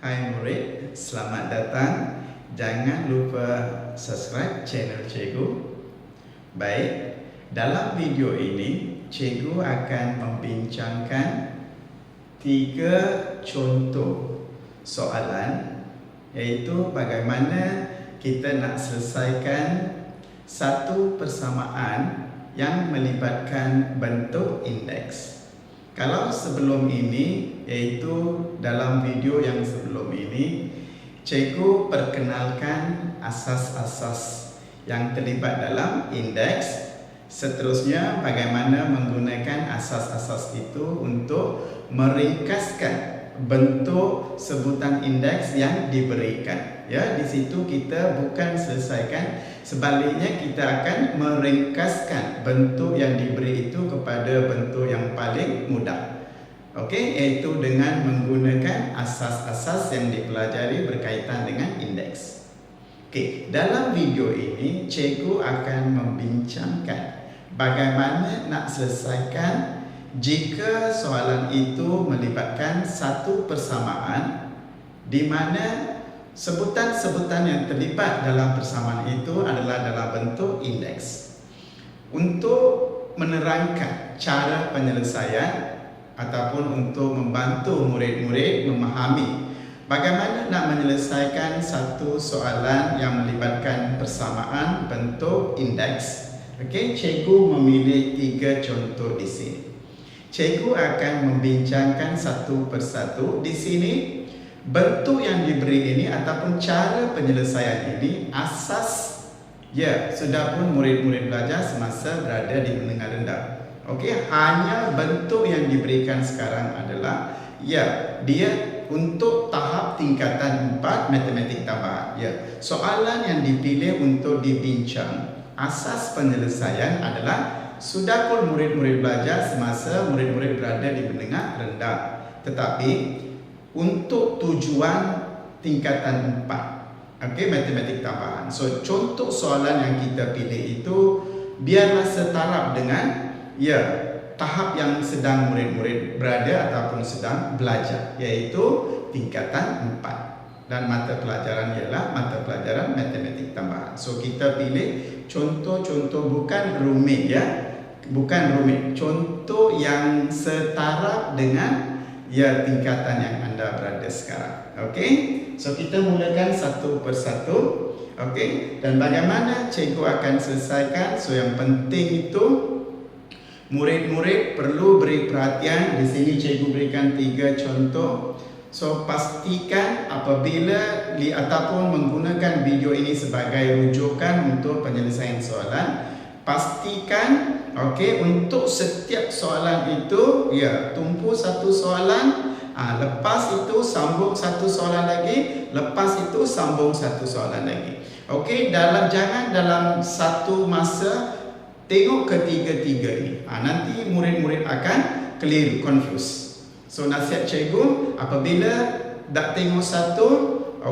Hai murid, selamat datang. Jangan lupa subscribe channel Cikgu. Baik, dalam video ini Cikgu akan membincangkan 3 contoh soalan, iaitu bagaimana kita nak selesaikan satu persamaan yang melibatkan bentuk indeks. Kalau sebelum ini, iaitu dalam video yang sebelum ini, Cikgu perkenalkan asas-asas yang terlibat dalam indeks. Seterusnya, bagaimana menggunakan asas-asas itu untuk meringkaskan bentuk sebutan indeks yang diberikan. Ya, di situ kita bukan selesaikan, sebaliknya kita akan meringkaskan bentuk yang diberi itu kepada bentuk yang paling mudah. Okey, iaitu dengan menggunakan asas-asas yang dipelajari berkaitan dengan indeks. Okey, dalam video ini Cikgu akan membincangkan bagaimana nak selesaikan jika soalan itu melibatkan satu persamaan di mana sebutan-sebutan yang terlibat dalam persamaan itu adalah dalam bentuk indeks. Untuk menerangkan cara penyelesaian ataupun untuk membantu murid-murid memahami bagaimana nak menyelesaikan satu soalan yang melibatkan persamaan bentuk indeks, okey, Cikgu memilih 3 contoh di sini. Cikgu akan membincangkan satu persatu. Di sini bentuk yang diberi ini ataupun cara penyelesaian ini asas sudah pun murid-murid belajar semasa berada di menengah rendah. Okey, hanya bentuk yang diberikan sekarang adalah dia untuk tahap tingkatan 4 matematik tambahan. Soalan yang dipilih untuk dibincang asas penyelesaian adalah sudah pun murid-murid belajar semasa murid-murid berada di menengah rendah. Tetapi untuk tujuan tingkatan 4, okey, matematik tambahan. So, contoh soalan yang kita pilih itu biarlah setaraf dengan tahap yang sedang murid-murid berada ataupun sedang belajar, iaitu tingkatan 4. Dan mata pelajaran ialah mata pelajaran matematik tambahan. So, kita pilih contoh-contoh bukan rumit, bukan rumit, contoh yang setaraf dengan tingkatan yang anda berada sekarang. Okey, so kita mulakan satu persatu. Okey, dan bagaimana Cikgu akan selesaikan? So, yang penting itu murid-murid perlu beri perhatian. Di sini Cikgu berikan 3 contoh. So, pastikan apabila ataupun menggunakan video ini sebagai rujukan untuk penyelesaian soalan, pastikan untuk setiap soalan itu tumpu satu soalan, lepas itu sambung satu soalan lagi, lepas itu sambung satu soalan lagi. Okey, jangan dalam satu masa tengok ketiga-tiga ini. Nanti murid-murid akan keliru, confuse. So, nasihat Cikgu, apabila dah tengok satu,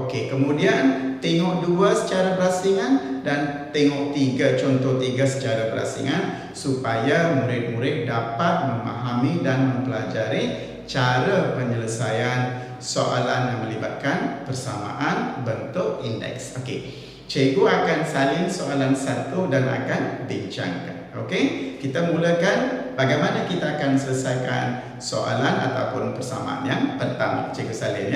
kemudian tengok 2 secara berasingan dan tengok 3, contoh 3 secara berasingan, supaya murid-murid dapat memahami dan mempelajari cara penyelesaian soalan yang melibatkan persamaan bentuk indeks. Cikgu akan salin soalan 1 dan akan bincangkan. Kita mulakan bagaimana kita akan selesaikan soalan ataupun persamaan yang pertama. Cikgu salin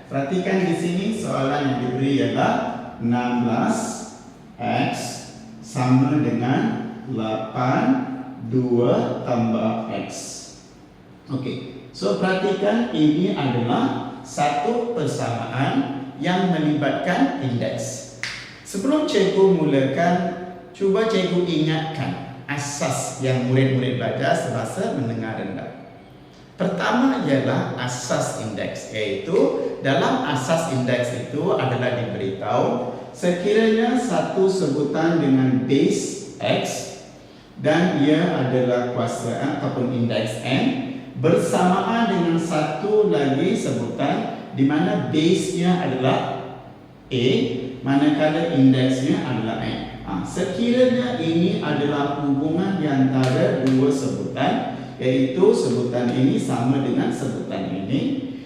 Perhatikan di sini soalan yang diberi ialah 16x sama dengan 8 2 tambah x. So perhatikan ini adalah satu persamaan yang melibatkan indeks. Sebelum Cikgu mulakan, cuba Cikgu ingatkan asas yang murid-murid belajar semasa menengah rendah. Pertama ialah asas indeks, iaitu dalam asas indeks itu adalah diberitahu sekiranya satu sebutan dengan base x dan ia adalah kuasa ataupun indeks n bersamaan dengan satu lagi sebutan di mana base-nya adalah a manakala indeksnya adalah n. Sekiranya ini adalah hubungan di antara 2 sebutan, iaitu sebutan ini sama dengan sebutan ini,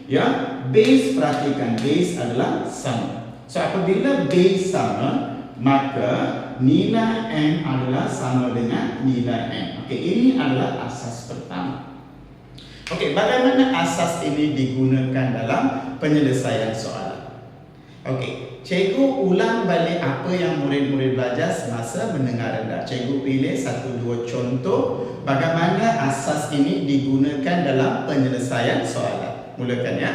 Ya, base, perhatikan, base adalah sama. So apabila base sama, maka nilai n adalah sama dengan nilai n. Okey, ini adalah asas pertama. Okey, bagaimana asas ini digunakan dalam penyelesaian soalan? Okey, cikgu ulang balik apa yang murid-murid belajar semasa mendengar rendah. Cikgu pilih 1-2 contoh bagaimana asas ini digunakan dalam penyelesaian soalan. Mulakan ya.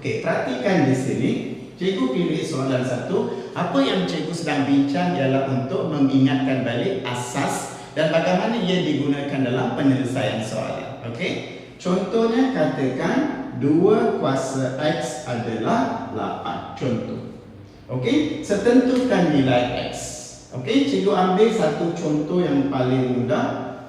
Okey, perhatikan di sini. Cikgu pilih soalan 1. Apa yang cikgu sedang bincang ialah untuk mengingatkan balik asas dan bagaimana ia digunakan dalam penyelesaian soalan. Okey. Contohnya katakan 2 kuasa X adalah 8. Contoh. Okey, setentukan nilai X. Okey, cikgu ambil satu contoh yang paling mudah,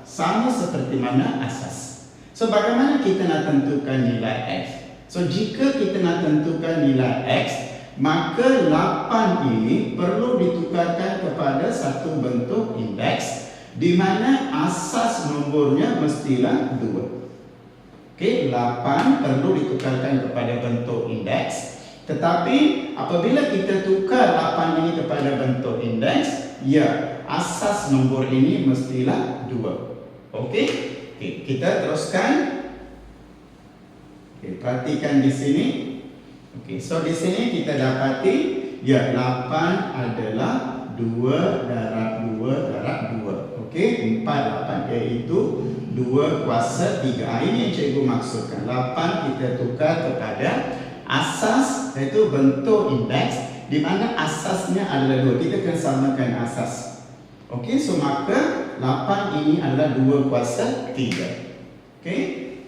sama seperti mana asas. So bagaimana kita nak tentukan nilai X? So jika kita nak tentukan nilai X, maka 8 ini perlu ditukarkan kepada satu bentuk indeks di mana asas nombornya mestilah 2. Okey, 8 perlu ditukarkan kepada bentuk indeks. Tetapi apabila kita tukar 8 ini kepada bentuk indeks, ya, asas nombor ini mestilah 2. Okey? Okey, kita teruskan. Okey, perhatikan di sini. Okey, so di sini kita dapati ya 8 adalah 2 darab 2 darab 2. Okey, 4 8 iaitu 2 kuasa 3. Ini yang cikgu maksudkan. 8 kita tukar kepada asas iaitu bentuk indeks di mana asasnya adalah 2. Kita akan samakan asas. Okey, so maka 8 ini adalah 2 kuasa 3. Okey,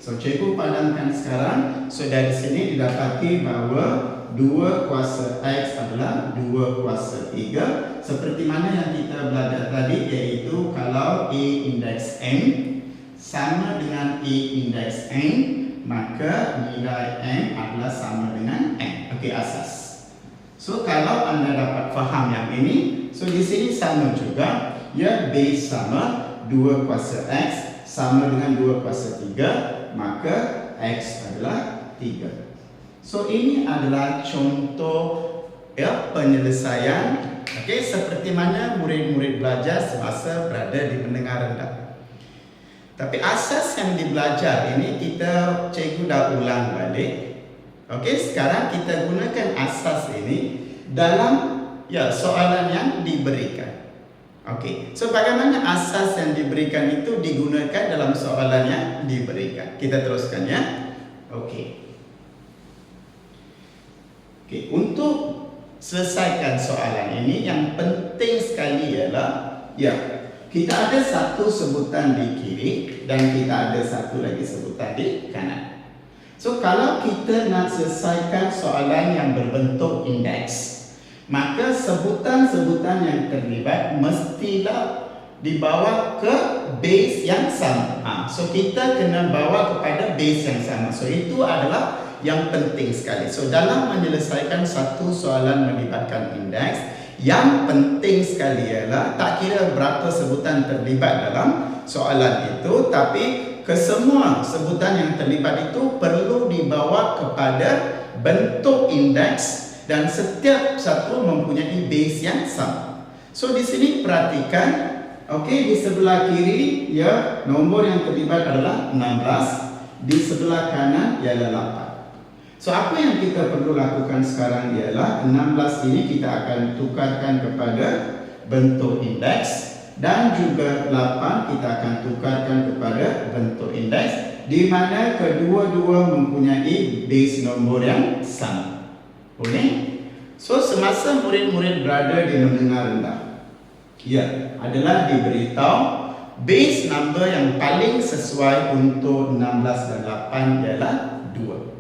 so cikgu padamkan sekarang. So dari sini didapati bahawa 2 kuasa X adalah 2 kuasa 3. Seperti mana yang kita belajar tadi, iaitu kalau A indeks N sama dengan A indeks N, maka nilai N adalah sama dengan N. Okey, asas. So kalau anda dapat faham yang ini, so di sini sama juga, ya, base sama 2 kuasa X sama dengan 2 kuasa 3, maka X adalah 3. So ini adalah contoh ya penyelesaian. Okey, seperti mana murid-murid belajar semasa berada di mendengar rendah. Tapi asas yang dibelajar ini cikgu dah ulang balik. Okey, sekarang kita gunakan asas ini dalam ya soalan yang diberikan. Okey, so bagaimana asas yang diberikan itu digunakan dalam soalan yang diberikan? Kita teruskan ya. Okey. Okey, untuk selesaikan soalan ini yang penting sekali ialah ya, kita ada satu sebutan di kiri dan kita ada satu lagi sebutan di kanan. So kalau kita nak selesaikan soalan yang berbentuk indeks, maka sebutan-sebutan yang terlibat mestilah dibawa ke base yang sama. So kita kena bawa kepada base yang sama. So itu adalah yang penting sekali. So dalam menyelesaikan satu soalan melibatkan indeks, yang penting sekali ialah tak kira berapa sebutan terlibat dalam soalan itu, tapi kesemua sebutan yang terlibat itu perlu dibawa kepada bentuk indeks dan setiap satu mempunyai base yang sama. So di sini perhatikan, okey, di sebelah kiri ya nombor yang terlibat adalah 16, di sebelah kanan ialah 8. So apa yang kita perlu lakukan sekarang ialah 16 ini kita akan tukarkan kepada bentuk indeks dan juga 8 kita akan tukarkan kepada bentuk indeks di mana kedua-dua mempunyai base nombor yang sama. Boleh? So semasa murid-murid berada di mendengar rendah, ya, adalah diberitahu base number yang paling sesuai untuk 16 dan 8 ialah 2.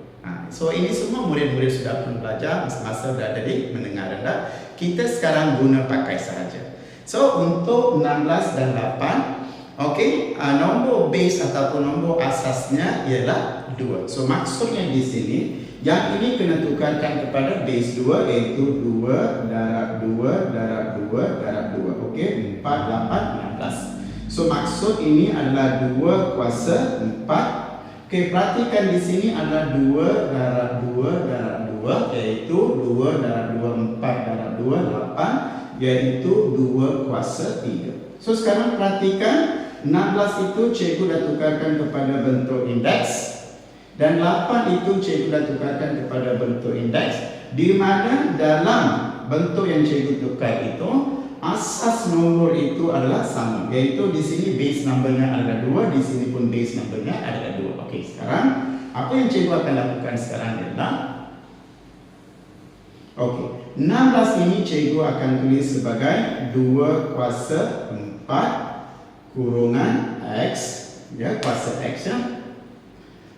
So ini semua murid-murid sudah pun belajar masa berada di mendengar rendah. Kita sekarang guna pakai sahaja. So untuk 16 dan 8, okey, nombor base ataupun nombor asasnya ialah 2. So maksudnya di sini yang ini kena tukarkan kepada base 2 iaitu 2 darab 2 darab 2 darab 2. Okey, 4 8 16. So maksud ini adalah 2 kuasa 4 Okey, perhatikan di sini ada 2 darab 2 darab 2, iaitu 2 darab 2 4 darab 2 8, iaitu 2 kuasa 3. So sekarang perhatikan 16 itu cikgu dah tukarkan kepada bentuk indeks, dan 8 itu cikgu dah tukarkan kepada bentuk indeks, di mana dalam bentuk yang cikgu tukar itu asas nombor itu adalah sama, iaitu di sini base numbernya ada 2, di sini pun base numbernya ada 2. Okey, sekarang apa yang cikgu akan lakukan sekarang adalah, okey, 16 ini cikgu akan tulis sebagai 2 kuasa 4 kurungan X, ya, kuasa X ya,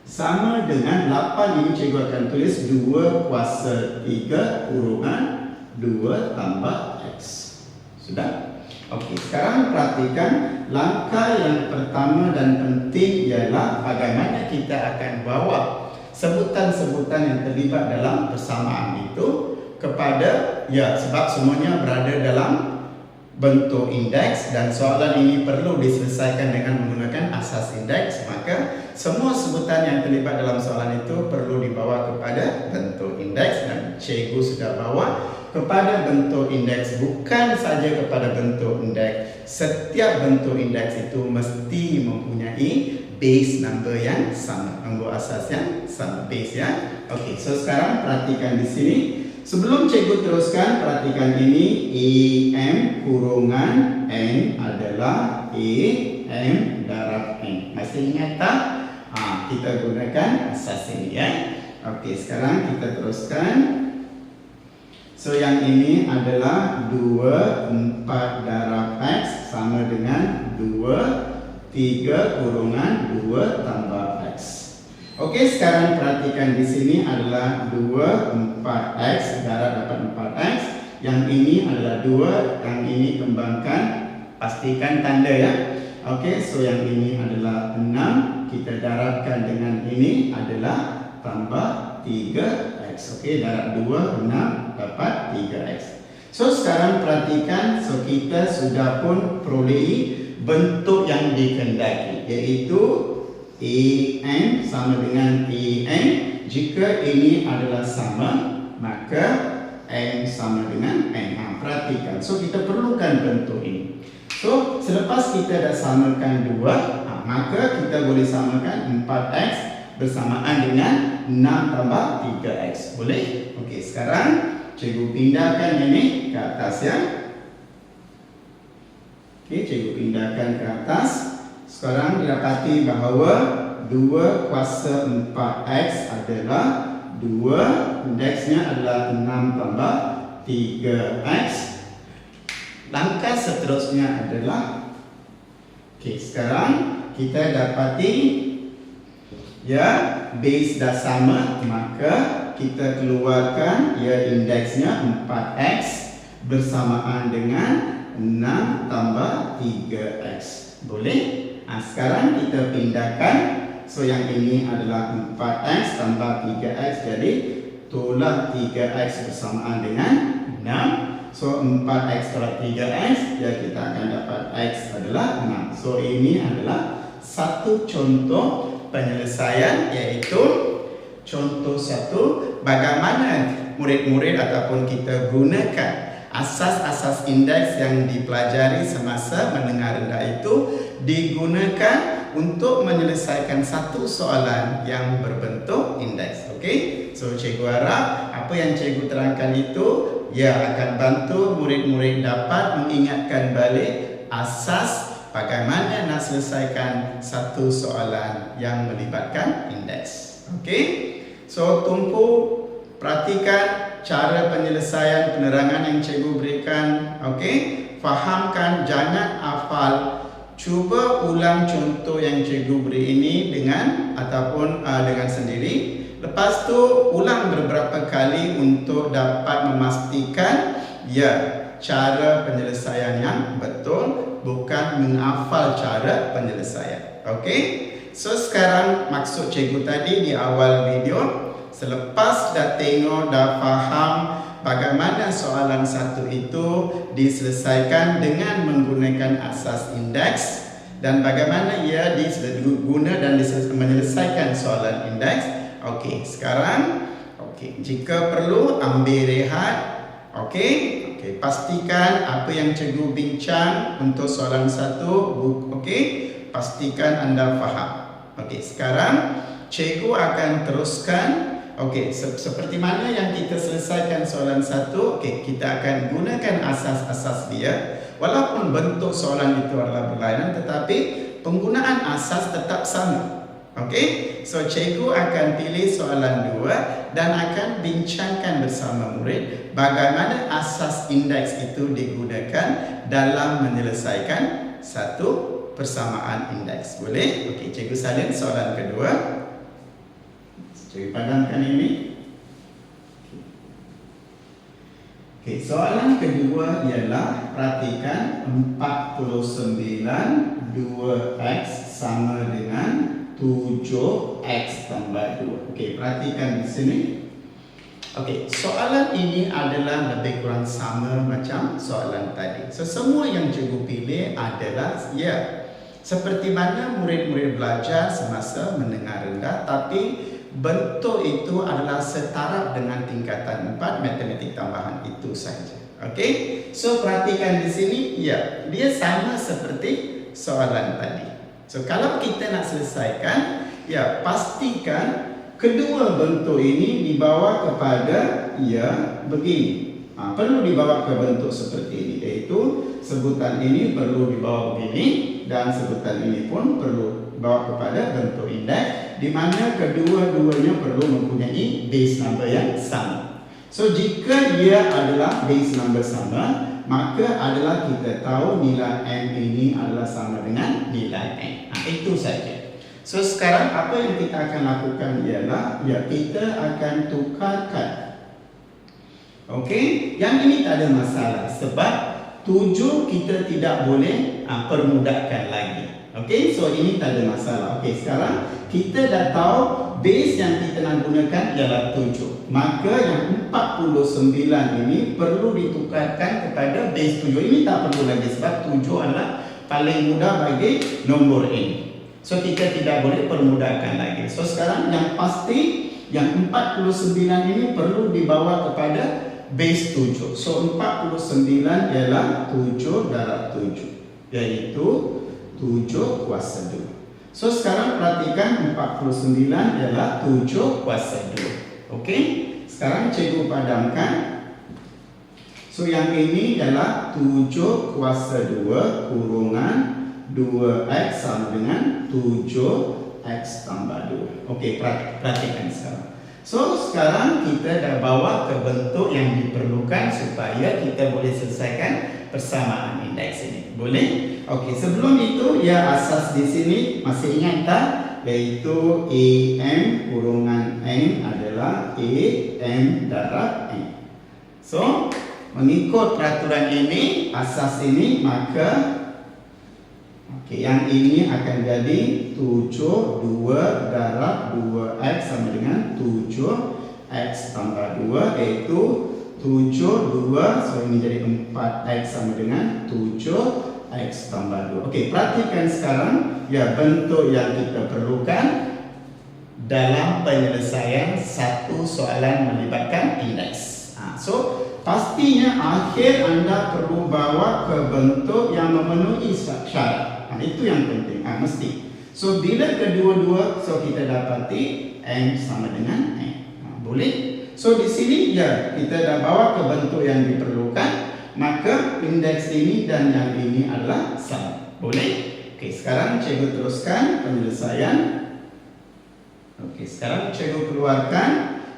sama dengan 8 ini cikgu akan tulis 2 kuasa 3 kurungan 2 tambah X. Sudah? Okey, sekarang perhatikan langkah yang pertama dan penting ialah bagaimana kita akan bawa sebutan-sebutan yang terlibat dalam persamaan itu kepada, ya, sebab semuanya berada dalam bentuk indeks dan soalan ini perlu diselesaikan dengan menggunakan asas indeks, maka semua sebutan yang terlibat dalam soalan itu perlu dibawa kepada bentuk indeks, dan cikgu sudah bawa kepada bentuk indeks. Bukan saja kepada bentuk indeks, setiap bentuk indeks itu mesti mempunyai base number yang sama, nombor asas yang sama, base ya. Okey, so sekarang perhatikan di sini. Sebelum cikgu teruskan, perhatikan ini AM kurungan N adalah AM darab N. Masih ingat tak? Kita gunakan asas ini ya. Okey, sekarang kita teruskan. So yang ini adalah 2 4 darab X sama dengan 2 3 kurungan 2 tambah X. Okey, sekarang perhatikan di sini adalah 2 4X darab dapat 4X. Yang ini adalah 2, yang ini kembangkan, pastikan tanda ya. Okey, so yang ini adalah 6, kita darabkan dengan ini adalah tambah 3X. Okey, darab 2 6 dapat 3X. So sekarang perhatikan, so kita sudah pun perolehi bentuk yang dikehendaki, iaitu AM sama dengan AM. Jika ini adalah sama, maka M sama dengan N. Perhatikan, so kita perlukan bentuk ini. So selepas kita dah samakan 2, maka kita boleh samakan 4X bersamaan dengan 6 tambah 3X. Boleh? Okey, sekarang cikgu pindahkan ini ke atas ya. Okey, cikgu pindahkan ke atas. Sekarang didapati bahawa 2 kuasa 4X adalah 2, indeksnya adalah 6 tambah 3X. Langkah seterusnya adalah, okey, sekarang kita dapati, ya, base dah sama, maka kita keluarkan, ya, indeksnya 4X bersamaan dengan 6 tambah 3X. Boleh? Sekarang kita pindahkan. So yang ini adalah 4X tambah 3X, jadi tolak 3X bersamaan dengan 6. So 4X tolak 3X, ya, kita akan dapat X adalah 6. So ini adalah satu contoh penyelesaian, iaitu contoh 1, bagaimana murid-murid ataupun kita gunakan asas-asas indeks yang dipelajari semasa menengah rendah itu digunakan untuk menyelesaikan satu soalan yang berbentuk indeks. Okey, so cikgu harap apa yang cikgu terangkan itu, ya, akan bantu murid-murid dapat mengingatkan balik asas bagaimana nak selesaikan satu soalan yang melibatkan indeks. Okey, so tumpu perhatikan cara penyelesaian penerangan yang cikgu berikan. Okey, fahamkan, jangan hafal. Cuba ulang contoh yang cikgu beri ini dengan dengan sendiri. Lepas tu ulang beberapa kali untuk dapat memastikan, ya, cara penyelesaian yang betul, bukan menghafal cara penyelesaian. Okey, so sekarang maksud cikgu tadi di awal video, selepas dah tengok, dah faham bagaimana soalan satu itu diselesaikan dengan menggunakan asas indeks, dan bagaimana ia diguna dan menyelesaikan soalan indeks. Okey, sekarang jika perlu ambil rehat. Okey, pastikan apa yang cikgu bincang untuk soalan 1, pastikan anda faham. Okey, sekarang cikgu akan teruskan. Seperti mana yang kita selesaikan soalan 1, kita akan gunakan asas-asas dia. Walaupun bentuk soalan itu adalah berlainan, tetapi penggunaan asas tetap sama. So cikgu akan pilih soalan 2 dan akan bincangkan bersama murid bagaimana asas indeks itu digunakan dalam menyelesaikan satu persamaan indeks. Boleh? Cikgu salin soalan kedua. Cikgu padamkan ini. Soalan kedua ialah perhatikan 49 2x sama dengan 7x tambah 2. Perhatikan di sini. Soalan ini adalah lebih kurang sama macam soalan tadi. So semua yang cikgu pilih adalah seperti mana murid-murid belajar semasa menengah rendah, tapi bentuk itu adalah setara dengan tingkatan 4 matematik tambahan itu saja. So perhatikan di sini, dia sama seperti soalan tadi. So kalau kita nak selesaikan, pastikan kedua bentuk ini dibawa kepada begini. Perlu dibawa ke bentuk seperti ini, iaitu sebutan ini perlu dibawa begini dan sebutan ini pun perlu dibawa kepada bentuk indeks, di mana kedua-duanya perlu mempunyai base number yang sama. So jika dia adalah base number sama, maka adalah kita tahu nilai M ini adalah sama dengan nilai N. Itu saja. So sekarang apa yang kita akan lakukan ialah kita akan tukarkan. Yang ini tak ada masalah sebab 7 kita tidak boleh permudahkan lagi. So ini tak ada masalah. Sekarang kita dah tahu base yang kita nak gunakan ialah 7. Maka yang 49 ini perlu ditukarkan kepada base 7. Ini tak perlu lagi sebab 7 adalah paling mudah bagi nombor ini. So kita tidak boleh permudahkan lagi. So sekarang yang pasti yang 49 ini perlu dibawa kepada base 7. So 49 ialah 7 darab 7, iaitu 7 kuasa 2. So sekarang perhatikan 49 ialah 7 kuasa 2. Sekarang cikgu padamkan. So yang ini ialah 7 kuasa 2 kurungan 2x sama dengan 7x tambah 2. Perhatikan sekarang. So sekarang kita dah bawa ke bentuk yang diperlukan supaya kita boleh selesaikan persamaan indeks ini. Boleh? Sebelum itu asas di sini masih ingat tak? Yaitu AM kurungan N adalah AM darab N. So mengikut peraturan ini, asas ini, maka yang ini akan jadi 7 2 darab 2x sama dengan 7x tambah 2, yaitu 7 2, so ini jadi 4x sama dengan 7x tambah 2. Perhatikan sekarang bentuk yang kita perlukan dalam penyelesaian satu soalan melibatkan indeks. So pastinya akhir anda perlu bawa ke bentuk yang memenuhi syarat. Itu yang penting, mesti. So bila kedua-dua, so kita dapati M sama dengan N. Boleh? So di sini kita dah bawa ke bentuk yang diperlukan, maka indeks ini dan yang ini adalah sama. Boleh? Sekarang cikgu teruskan penyelesaian. Sekarang cikgu keluarkan,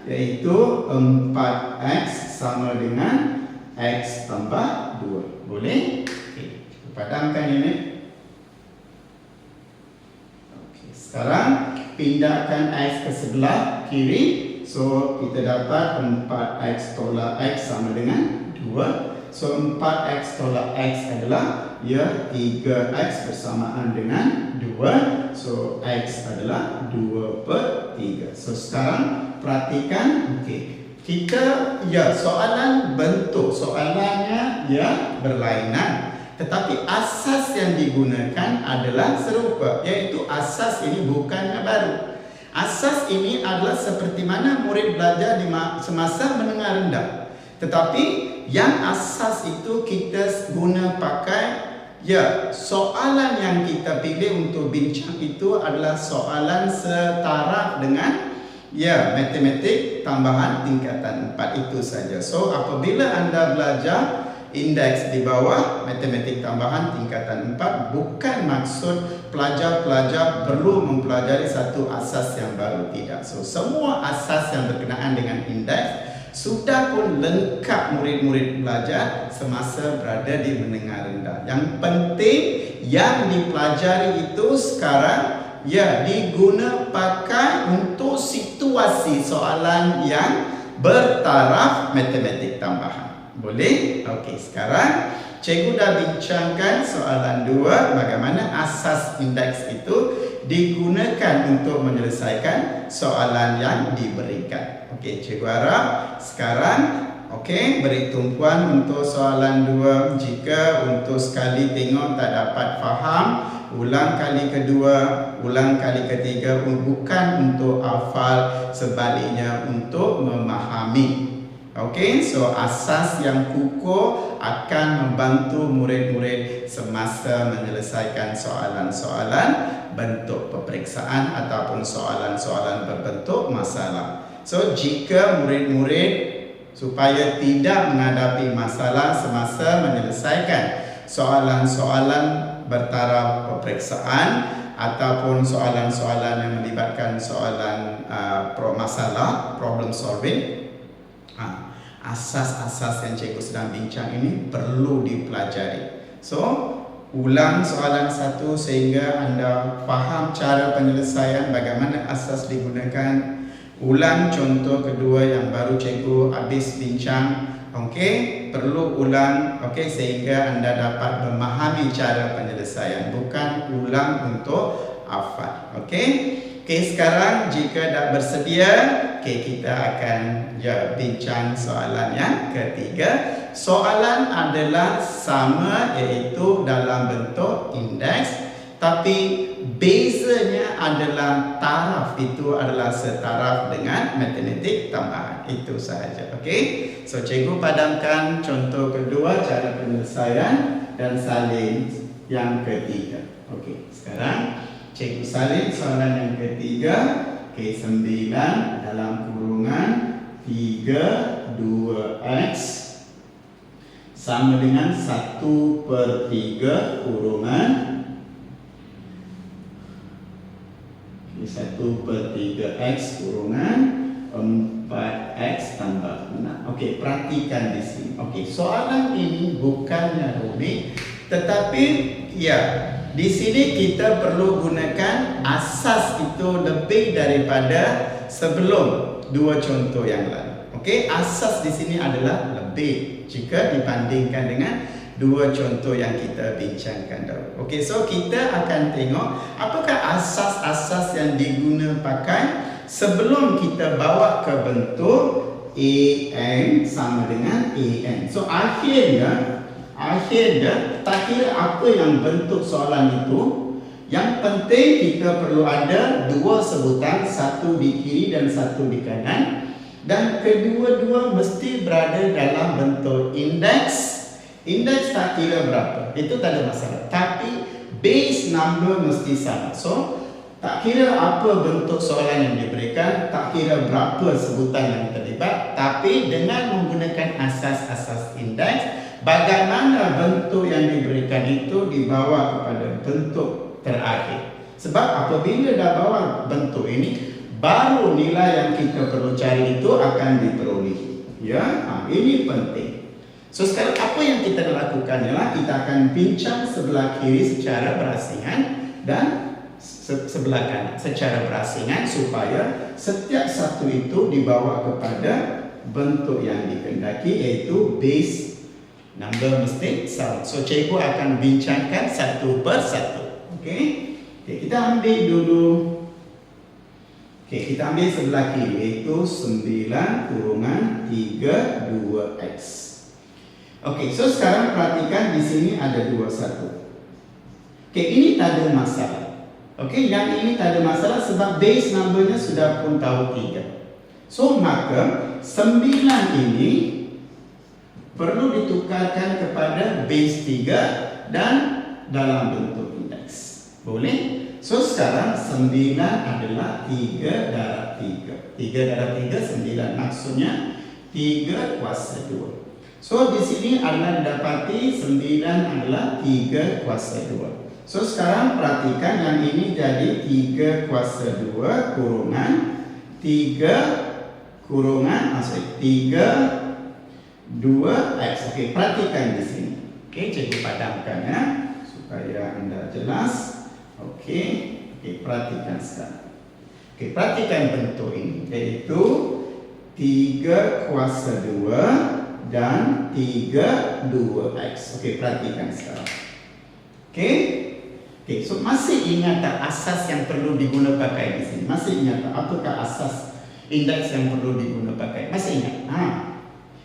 yaitu 4x sama dengan x tambah 2. Boleh? Padamkan ini. Sekarang pindahkan x ke sebelah kiri. So kita dapat 4x tolak x sama dengan 2. So 4x tolak x adalah 3x bersamaan dengan 2. So x adalah 2/3. So sekarang perhatikan, kita soalan bentuk soalannya berlainan, Tetapi asas yang digunakan adalah serupa, iaitu asas ini bukannya baru. Asas ini adalah seperti mana murid belajar di semasa menengah rendah. Tetapi yang asas itu kita guna pakai, soalan yang kita pilih untuk bincang itu adalah soalan setaraf dengan matematik tambahan tingkatan 4 itu saja. So apabila anda belajar indeks di bawah matematik tambahan tingkatan 4, bukan maksud pelajar-pelajar perlu mempelajari satu asas yang baru, tidak. So semua asas yang berkenaan dengan indeks sudah pun lengkap murid-murid belajar semasa berada di menengah rendah. Yang penting yang dipelajari itu sekarang diguna pakai untuk situasi soalan yang bertaraf matematik tambahan. Boleh? Okey, sekarang cikgu dah bincangkan soalan 2, bagaimana asas indeks itu digunakan untuk menyelesaikan soalan yang diberikan. Okey, cikgu harap sekarang beri tumpuan untuk soalan 2. Jika untuk sekali tengok tak dapat faham, ulang kali kedua, ulang kali ketiga, bukan untuk hafal, sebaliknya untuk memahami. Okey, so asas yang kukuh akan membantu murid-murid semasa menyelesaikan soalan-soalan bentuk peperiksaan ataupun soalan-soalan berbentuk masalah. So jika murid-murid supaya tidak menghadapi masalah semasa menyelesaikan soalan-soalan bertaraf peperiksaan ataupun soalan-soalan yang melibatkan soalan masalah, problem solving, asas-asas yang cikgu sedang bincang ini perlu dipelajari. So, ulang soalan 1 sehingga anda faham cara penyelesaian, bagaimana asas digunakan. Ulang contoh kedua yang baru cikgu habis bincang. Okey, perlu ulang sehingga anda dapat memahami cara penyelesaian, bukan ulang untuk hafal. Okey, sekarang jika dah bersedia, kita akan bincang soalan yang ketiga. Soalan adalah sama, iaitu dalam bentuk indeks, tapi bezanya adalah taraf itu adalah setaraf dengan matematik tambahan. Itu sahaja. Okey, so cikgu padamkan contoh kedua cara penyelesaian dan salin yang ketiga. Okey, sekarang cikgu salin soalan yang ketiga. 9 dalam kurungan 32x sama dengan 1/3 kurungan 1/3x kurungan 4x tambah 6. Okey, perhatikan di sini. Okey, soalan ini bukannya rumit, tetapi di sini kita perlu gunakan asas itu lebih daripada sebelum 2 contoh yang lalu. Okey, asas di sini adalah lebih jika dibandingkan dengan 2 contoh yang kita bincangkan dahulu. Okey, so kita akan tengok apakah asas-asas yang diguna pakai sebelum kita bawa ke bentuk AN sama dengan AN. So akhirnya tak kira apa yang bentuk soalan itu, yang penting kita perlu ada 2 sebutan, satu di kiri dan satu di kanan, dan kedua-dua mesti berada dalam bentuk indeks. Indeks tak kira berapa, itu tak ada masalah, tapi base number mesti sama. So tak kira apa bentuk soalan yang diberikan, tak kira berapa sebutan yang terlibat, tapi dengan menggunakan asas-asas indeks, bagaimana bentuk yang diberikan itu dibawa kepada bentuk terakhir. Sebab apabila dah bawa bentuk ini, baru nilai yang kita perlu cari itu akan diperolehi. Ini penting. So sekarang apa yang kita lakukan ialah kita akan bincang sebelah kiri secara berasingan dan sebelah kanan secara berasingan, supaya setiap satu itu dibawa kepada bentuk yang dikehendaki, iaitu base number mesti sama. So cikgu akan bincangkan satu persatu. Okey, kita ambil dulu. Kita ambil sebelah kiri, iaitu 9 kurungan 32x. Okey, so sekarang perhatikan di sini ada 21. Okey, ini tak ada masalah. Okey, yang ini tak ada masalah sebab base numbernya sudah pun tahu 3. So, maka 9 ini perlu ditukarkan kepada base 3 dan dalam bentuk indeks. Boleh? So, sekarang 9 adalah 3 darab 3. 3 darab 3, 9. Maksudnya 3 kuasa 2. So, di sini adalah didapati 9 adalah 3 kuasa 2. So, sekarang perhatikan yang ini jadi 3 kuasa 2 kurungan 3 kurungan 2x. Okey, perhatikan di sini. Okey, cikgu padamkan ya supaya anda jelas. Okey, perhatikan sekarang. Okey, perhatikan bentuk ini iaitu 3 kuasa 2 dan 3 2x. Okey, perhatikan sekarang. Okey, so masih ingat tak asas yang perlu diguna pakai di sini? Masih ingat tak apakah asas indeks yang perlu diguna pakai? Masih ingat?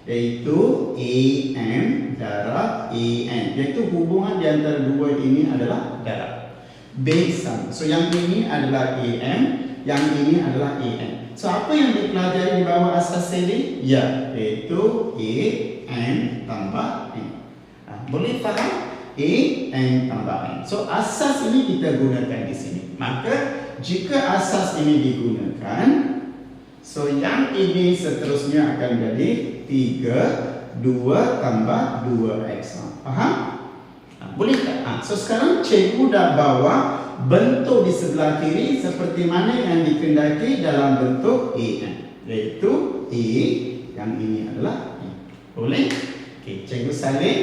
Iaitu AM darab AN. Iaitu hubungan di antara dua ini adalah darab. Base sama. So yang ini adalah AM, yang ini adalah AN. So apa yang dipelajari di bawah asas ini? Ya, iaitu AM tambah N. Boleh faham? A-N tambah N. So asas ini kita gunakan di sini. Maka jika asas ini digunakan, so yang ini seterusnya akan jadi 3 2 tambah 2x. Faham? Boleh tak? So sekarang cikgu dah bawa bentuk di sebelah kiri seperti mana yang dikehendaki dalam bentuk AN, iaitu A, yang ini adalah A. Boleh? Okey, cikgu salin.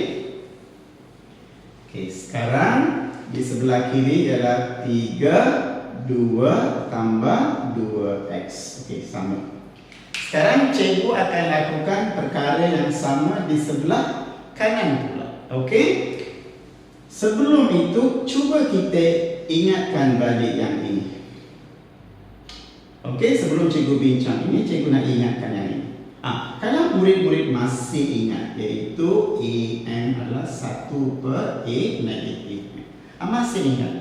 Okey, sekarang di sebelah kiri ialah 3 2 tambah 2x. Okey, sama. Sekarang cikgu akan lakukan perkara yang sama di sebelah kanan pula. Okey? Sebelum itu, cuba kita ingatkan balik yang ini. Okey, sebelum cikgu bincang ini, cikgu nak ingatkan yang ini. Kalau murid-murid masih ingat, iaitu AM adalah 1 per A negatif M. Masih ingat?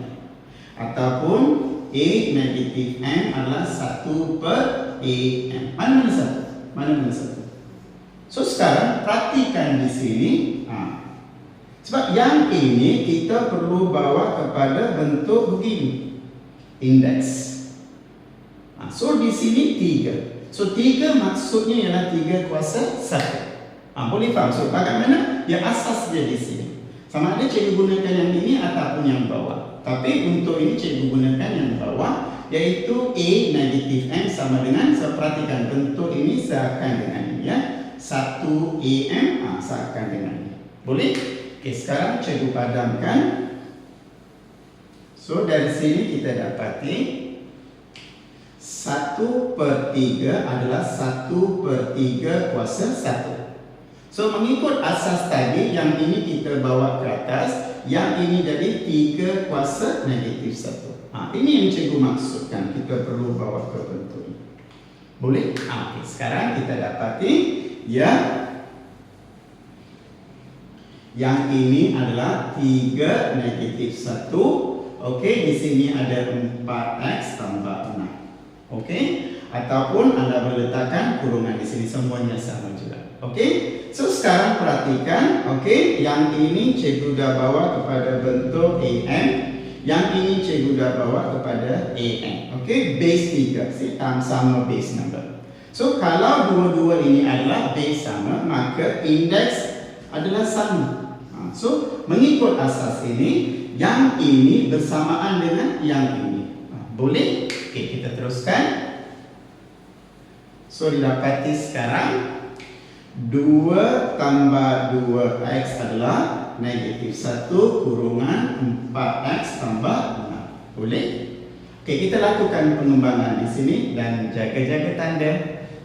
Ataupun A negatif M adalah 1 per AM. Mana satu? Mana satu? So sekarang perhatikan di sini. Sebab yang ini kita perlu bawa kepada bentuk begini, indeks. So di sini 3. So 3 maksudnya ialah 3 kuasa 1. Boleh faham? So bagaimana? Ya asas dia di sini. Sama ada cikgu gunakan yang ini ataupun yang bawah. Tapi untuk ini cikgu gunakan yang bawah, iaitu A negatif M sama dengan, saya perhatikan bentuk ini seakan dengan ini ya. 1 AM seakan dengan ini. Boleh? Okey, sekarang cikgu padamkan. So dari sini kita dapati 1 per 3 adalah 1 per 3 kuasa 1. So mengikut asas tadi, yang ini kita bawa ke atas, yang ini jadi 3 kuasa negatif 1. Ini yang cikgu maksudkan, kita perlu bawa ke bentuk ini. Boleh? Okay. Sekarang kita dapati ya, yang ini adalah 3 negatif 1. Okey, di sini ada 4x tambah 6. Okey, ataupun anda boleh letakkan kurungan di sini, semuanya sama juga. Okey, so sekarang perhatikan. Okey, yang ini cikgu dah bawa kepada bentuk AM, yang ini cikgu dah bawa kepada AN. Okey, base 3 sama base number. So kalau dua-dua ini adalah base sama, maka indeks adalah sama. So mengikut asas ini, yang ini bersamaan dengan yang ini. Boleh? Okey, kita teruskan. So didapati sekarang 2 tambah 2x adalah negatif 1 kurungan 4x tambah 6. Boleh? Okey, kita lakukan pengembangan di sini dan jaga-jaga tanda.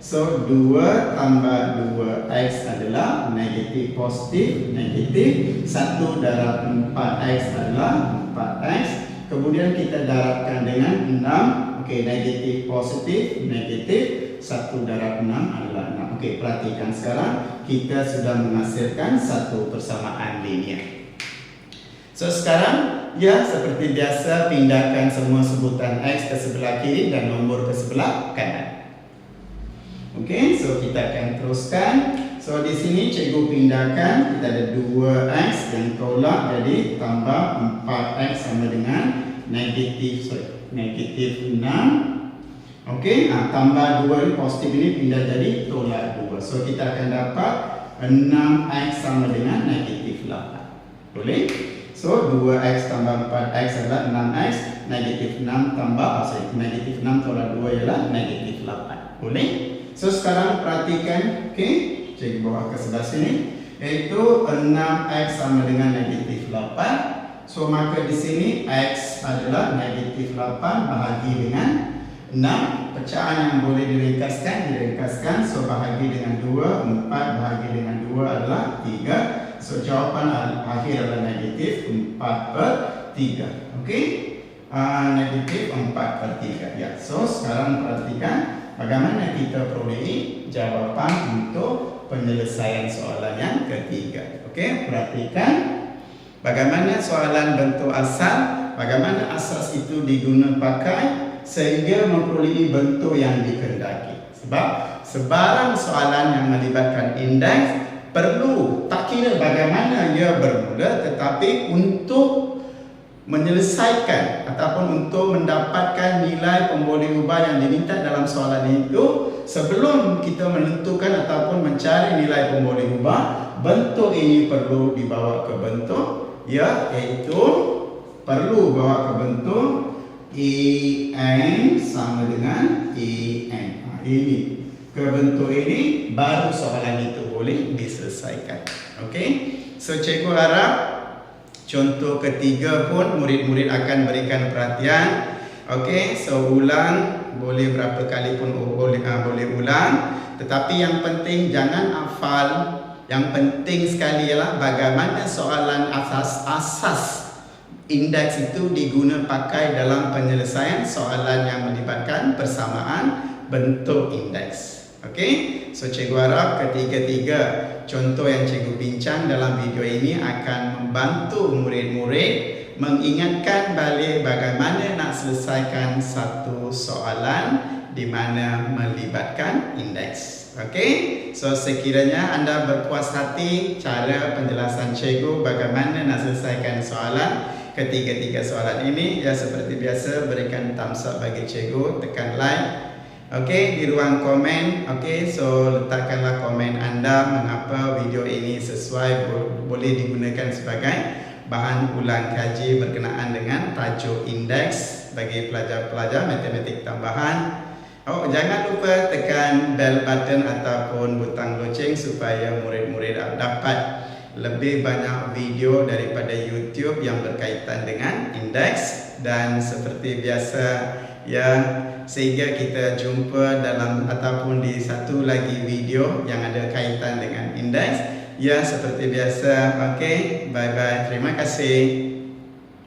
So 2 tambah 2x adalah negatif positif negatif. 1 darab 4x adalah 4x. Kemudian kita darabkan dengan 6. Okey, negatif positif negatif. 1 darab 6 adalah 6. Okey, perhatikan sekarang kita sudah menghasilkan satu persamaan linear. So sekarang ya seperti biasa pindahkan semua sebutan X ke sebelah kiri dan nombor ke sebelah kanan. Okey, so kita akan teruskan. So di sini cikgu pindahkan, kita ada 2X yang tolak jadi tambah 4X sama dengan negatif 6. Okey, tambah 2 ini positif ini pindah jadi tolak 2. So kita akan dapat 6X sama dengan negatif 8. Boleh? So 2X tambah 4X adalah 6X, negatif 6 tambah negatif 6 tolak 2 ialah negatif 8. Boleh? So sekarang perhatikan, okey, cikgu bawa ke sebelah sini, iaitu 6X sama dengan negatif 8. So maka di sini X adalah negatif 8 bahagi dengan 6. Pecahan yang boleh diringkaskan. So bahagi dengan 2, 4 bahagi dengan 2 adalah 3. So jawapan akhir adalah negatif 4/3. Okey, negatif 4/3. Ya, so sekarang perhatikan bagaimana kita perolehi jawapan untuk penyelesaian soalan yang ketiga. Okey, perhatikan bagaimana soalan bentuk asal, bagaimana asas itu digunakan pakai sehingga memperolehi bentuk yang dikehendaki. Sebab sebarang soalan yang melibatkan indeks perlu, tak kira bagaimana ia bermula, tetapi untuk menyelesaikan ataupun untuk mendapatkan nilai pemboleh ubah yang diminta dalam soalan itu, sebelum kita menentukan ataupun mencari nilai pemboleh ubah, bentuk ini perlu dibawa ke bentuk, ya, iaitu perlu bawa ke bentuk EN sama dengan EN. Ini ke bentuk ini baru soalan itu boleh diselesaikan. Okey, so cikgu harap contoh ketiga pun murid-murid akan berikan perhatian. Okey, so ulang, boleh berapa kali pun boleh ulang, tetapi yang penting jangan hafal. Yang penting sekali ialah bagaimana soalan asas indeks itu diguna pakai dalam penyelesaian soalan yang melibatkan persamaan bentuk indeks. Okey, so cikgu harap ketiga-tiga contoh yang cikgu bincang dalam video ini akan membantu murid-murid mengingatkan balik bagaimana nak selesaikan satu soalan di mana melibatkan indeks. Okey, so sekiranya anda berpuas hati cara penjelasan cikgu bagaimana nak selesaikan soalan ketiga-tiga soalan ini, ya seperti biasa berikan thumbs up bagi cikgu, tekan like. Okey, di ruang komen, okey, so letakkanlah komen anda mengapa video ini sesuai boleh digunakan sebagai bahan ulang kaji berkenaan dengan tajuk indeks bagi pelajar-pelajar matematik tambahan. Oh, jangan lupa tekan bell button ataupun butang loceng supaya murid-murid dapat lebih banyak video daripada YouTube yang berkaitan dengan indeks. Dan seperti biasa, ya, sehingga kita jumpa dalam ataupun di satu lagi video yang ada kaitan dengan indeks. Ya, seperti biasa. Okey, bye bye. Terima kasih.